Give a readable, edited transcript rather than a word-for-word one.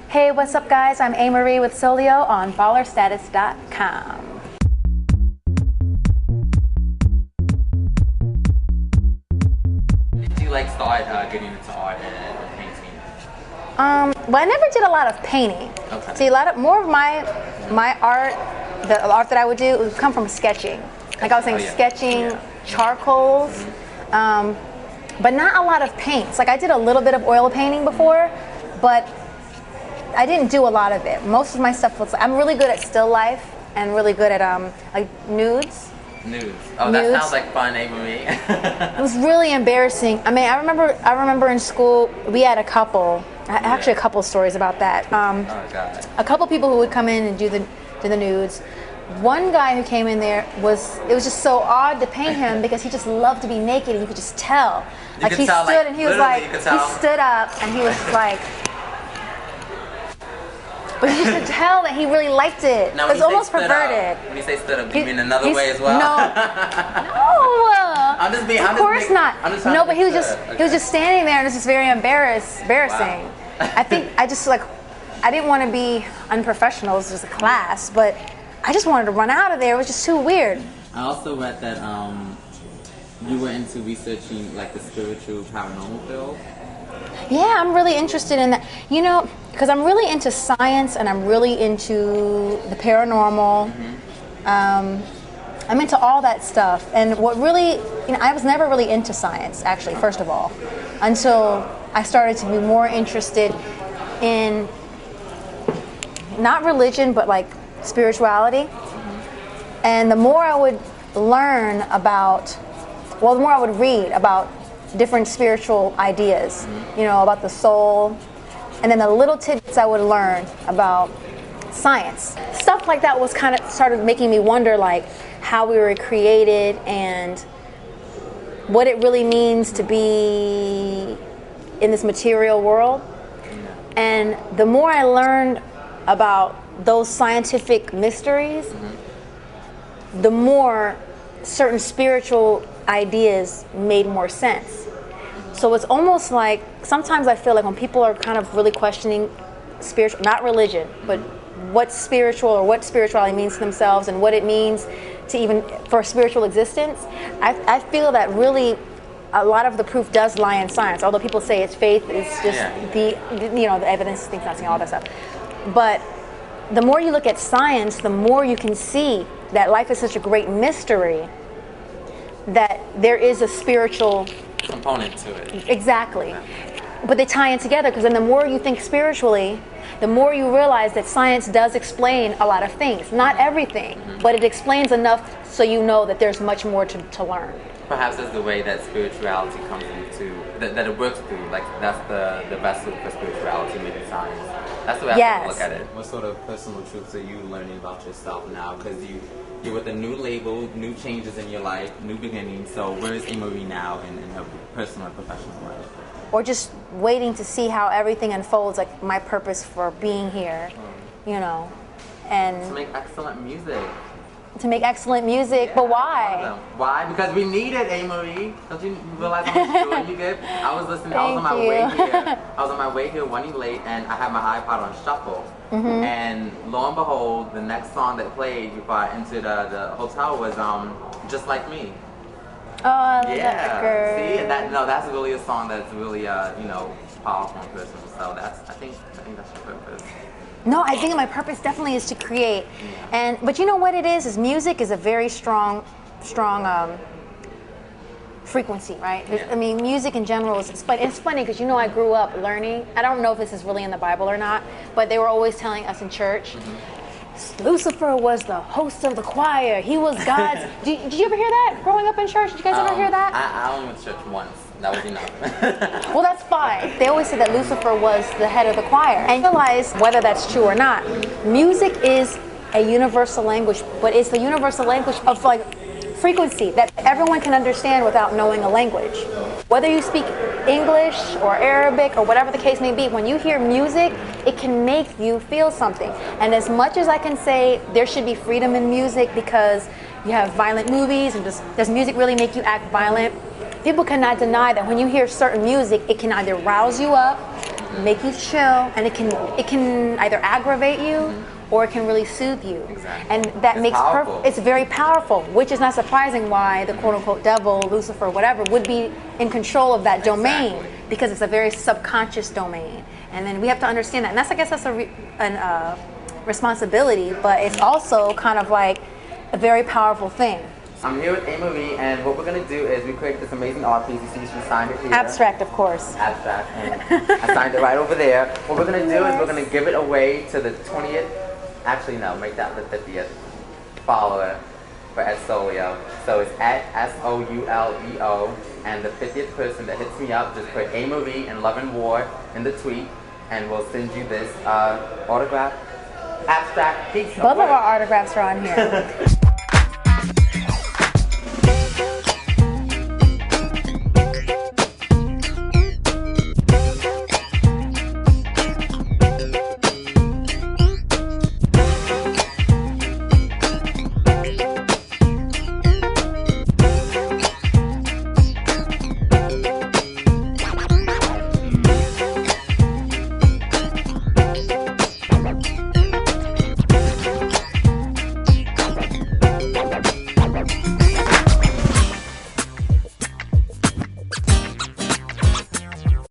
Hey, what's up guys? I'm Ameriie with Solio on ballerstatus.com. Did you like start getting into art and painting? Well, I never did a lot of painting. Okay. See, more of my art, the art that I would do, would come from sketching. Like I was saying, sketching, charcoals, but not a lot of paints. Like I did a little bit of oil painting before, but I didn't do a lot of it. Most of my stuff was, I'm really good at still life and really good at like nudes. Nudes. Oh, that sounds like fun, Ameriie. It was really embarrassing. I mean, I remember in school we had a couple. Actually, a couple stories about that. Oh God. A couple people who would come in and do the nudes. One guy who came in there it was just so odd to paint him because he just loved to be naked and you could just tell. Like he stood and he was like, he stood up and he was like. But you could tell that he really liked it. Now, it was almost perverted. When you say stood up, you mean another way as well? No. I'm just being. Of course not. No, but he was just standing there, and it's just very embarrassing. Wow. I think I didn't want to be unprofessional. It was just a class, but I just wanted to run out of there. It was just too weird. I also read that you were into researching like the spiritual paranormal field. Yeah, I'm really interested in that. You know, because I'm really into science and I'm really into the paranormal. I'm into all that stuff. And what really, I was never really into science, actually, first of all, until I started to be more interested in not religion, but like spirituality. And the more I would learn about, the more I would read about different spiritual ideas, about the soul, and then the little tidbits I would learn about science. Stuff like that was kind of started making me wonder like how we were created and what it really means to be in this material world. And the more I learned about those scientific mysteries, the more certain spiritual ideas made more sense. So it's almost like, sometimes I feel like when people are kind of really questioning spiritual, not religion, but what's spiritual or what spirituality means to themselves and what it means to even for spiritual existence, I feel that really a lot of the proof does lie in science. Although people say it's faith, it's just the evidence, things not seeing, all that stuff. But the more you look at science, the more you can see that life is such a great mystery that there is a spiritual component to it. Exactly. But they tie in together because then the more you think spiritually, the more you realize that science does explain a lot of things. Not everything, but it explains enough so you know that there's much more to learn. Perhaps that's the way that spirituality comes into, that it works through. Like that's the vessel for spirituality, maybe science. That's the way I have to look at it. What sort of personal truths are you learning about yourself now? Because you're with a new label, new changes in your life, new beginnings. So where is Ameriie now in her personal and professional life? Or just waiting to see how everything unfolds, like my purpose for being here, and to make excellent music. But why? Why? Because we need it, Ameriie. Don't you realize how much joy you get? I was listening. I was on my way here. I was on my way here, running late, and I had my iPod on shuffle. And lo and behold, the next song that played before I entered the hotel was "Just Like Me." Oh, I love that record. See, and that's really a song that's really powerful and personal. So I think that's your purpose. No, I think my purpose definitely is to create. But you know what it is music is a very strong frequency, right? I mean, music in general it's funny because I grew up learning. I don't know if this is really in the Bible or not, but they were always telling us in church, Lucifer was the host of the choir. He was God's. Did you ever hear that growing up in church? Did you guys ever hear that? I only went to church once. That was enough. Well, that's fine. They always said that Lucifer was the head of the choir. And realize whether that's true or not. Music is a universal language, but it's the universal language of like frequency that everyone can understand without knowing a language. Whether you speak English or Arabic or whatever the case may be, when you hear music, it can make you feel something. And as much as I can say there should be freedom in music because you have violent movies and does music really make you act violent? People cannot deny that when you hear certain music, it can either rouse you up make you chill, and it can either aggravate you or it can really soothe you. Exactly. And that It's makes powerful. it's very powerful, which is not surprising why the quote unquote devil, Lucifer, whatever, would be in control of that domain, Exactly. because it's a very subconscious domain. And then we have to understand that. And that's, I guess, that's a responsibility, but it's also kind of like a very powerful thing. I'm here with Ameriie, and what we're going to do is we created this amazing art piece. You see, she signed it here. Abstract, of course. Abstract. And I signed it right over there. What we're going to do is we're going to give it away to the 20th, actually no, make that the 50th follower for Soleo. So it's at SOULEO, and the 50th person that hits me up, just put Ameriie and Love and War in the tweet, and we'll send you this autograph abstract piece. Both of our autographs are on here.